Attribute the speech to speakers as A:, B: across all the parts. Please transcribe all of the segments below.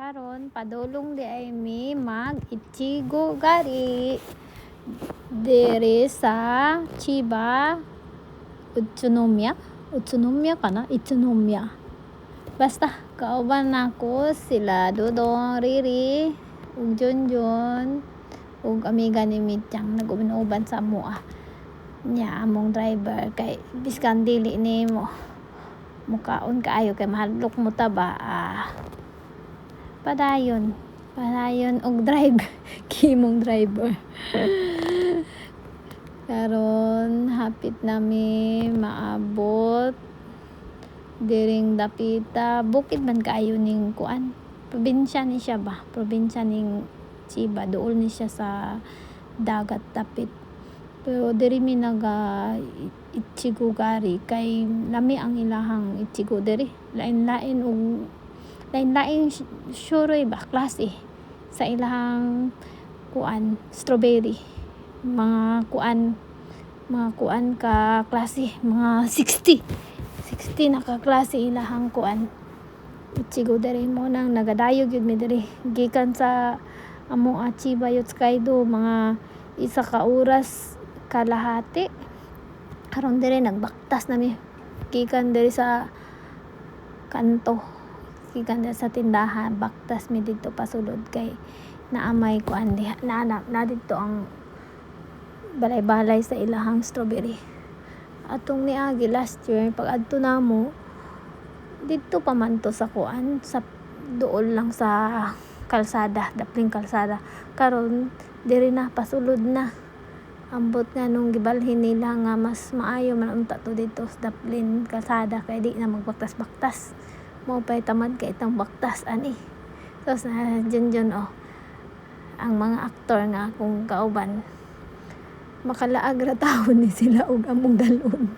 A: Karon padulong di ay mi mag Ichigo gari diri sa Chiba Utsunomiya kana Itsunomiya. Basta kauban nako sila Dodong, Riri, ug Junjun ug amiga ni Mitchang nag-uban sa amoa nya among driver kay biskan dili nimo mukaon kaayo kay mahadlok mo ta ba padayon og drive kimong driver. Karon hapit nami maabot diring dapita bukid man kaayo ning kuan probinsya ni siya ba probinsya ning Chiba duol ni siya sa dagat dapit pero diri mi naga Ichigo gari kay lami ang ilahang Ichigo diri lain-lain og lain-laing suroy ba klase sa ilahang kuan strawberry mga kuan ka klase mga 60 na ka klase ilahang kuan Ichigo diri mo nang nagadayog yun mi diri gikan sa amo Chiba Yotsukaido mga isa ka oras kalahati karon diri nagbaktas nami gikan diri sa kanto gikan sa tindahan baktas mi didto pasulod kay naamay kuan diha na didto ang balay-balay sa ilahang strawberry atong niagi last year pag adto namo didto pa man to sa kuan sa duol lang sa kalsada dapling kalsada karon diri na pasulod na ambot nga nung gibalhin nila nga mas maayo man unta to dito sa daplin kalsada kay di na magbaktas-baktas mo pay tamad kay itang baktas ani so sa Junjun ang mga aktor nga akong kauban makalaag ra taon ni sila og among dalon.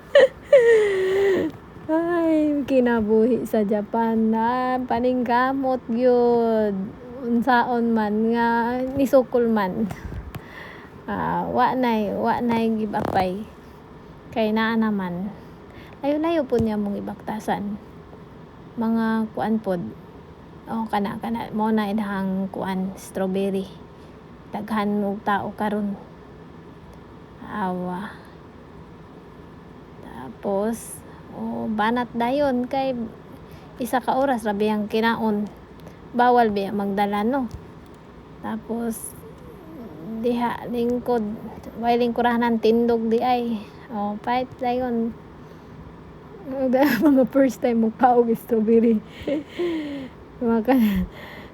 A: Ay kinabuhi sa Japan na paningkamot gyud unsaon man nga nisukol man wa nay gibapay kay naa naman layo-layo po niya mong ibaktasan mga kuan pod kana mo na idahang kuan strawberry daghan og tao karon awa tapos banat dayon kay isa ka oras ra biyang kinaon bawal biya magdala no tapos diha lingkod way lingkurahan tindog di ay fight dayon mga first time mo kaog strawberry maka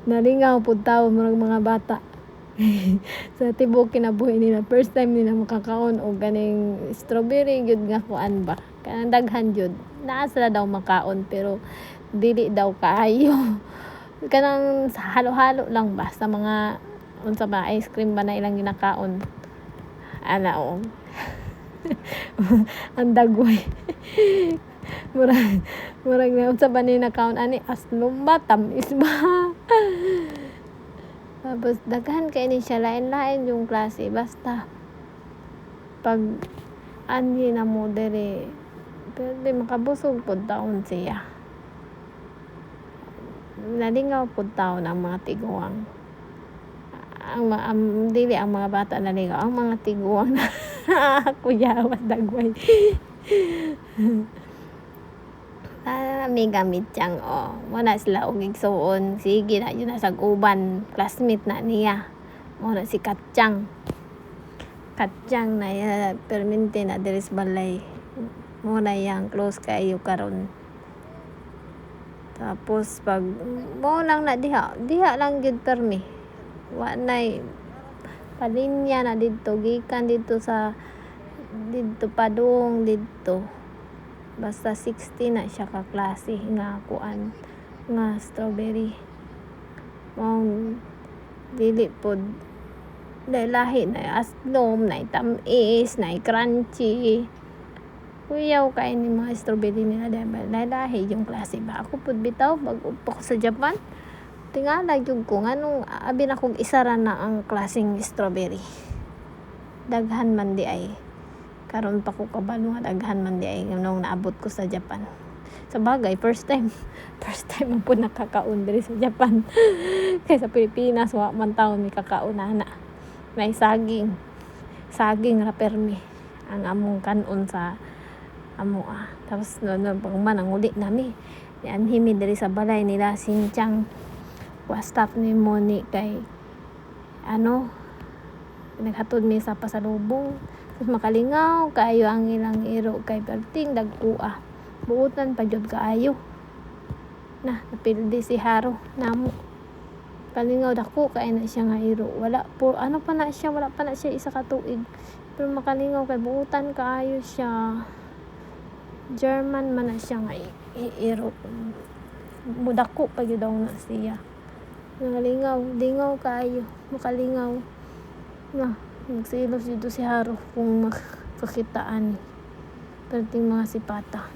A: nalingaw pud tawo murag mga bata sa tibok kinabuhi nila first time nila makakaon og ganing strawberry gyud nga kuan ba kanang daghan gyud naa sila daw makaon pero dili daw kaayo kanang halo-halo lang ba sa mga unsa ba ice cream ba na ilang ginakaon ana ang dagway murag na unsa ba ni nakaon ani aslum ba tamis ba tapos daghan kay ni siya lain-lain yung klase basta pag anhi na mo dere pero di makabusog pod taon siya nalingaw pod taon ang mga tiguang ang dili ang mga bata nalingaw ang mga tiguang na kuyawas dagway amiga Mitchang mo na sila og igsuon sige na yun sa uban classmate na niya mo na si Katchang na permente na diri sa balay mo na yang close kayo karon tapos pag mo lang na diha lang gyud permi wa nay palinya na didto gikan didto sa didto padung didto basta 60 na siya ka klase nga kuan nga strawberry dili pod lahi na aslom na tamis na crunchy kuyaw kay ni mga strawberry nila lahi yung klase ba ako pod bitaw pag-upo ko sa Japan tingala gyud ko nganong abi na kog isa ra na ang klaseng strawberry daghan man di ay karon pa ko kabalo nga daghan man di ay nung naabot ko sa Japan Sa bagay, first time man po nakakaon diri sa Japan. Kaya sa Pilipinas, wa man taon may kakaon ana. May saging ra permi ang among kanon sa amo Tapos no pag manang uli nami ni anhimi diri sa balay nila Sinchang wa staff ni Moni kay naghatod mi sa pasalubong. Tapos makalingaw kaayo ang ilang iro kay perting dagkua buutan pa jud kaayo na napildi si Haro namo kalingaw dako kay na siya nga iro wala pa na siya isa ka tuig pero makalingaw kay buutan kaayo siya. German man na siya nga iro mudako pa gyud daw na siya. Lingaw kaayo makalingaw na nagsilos dito si Haro kung makakitaan perting mga sipata.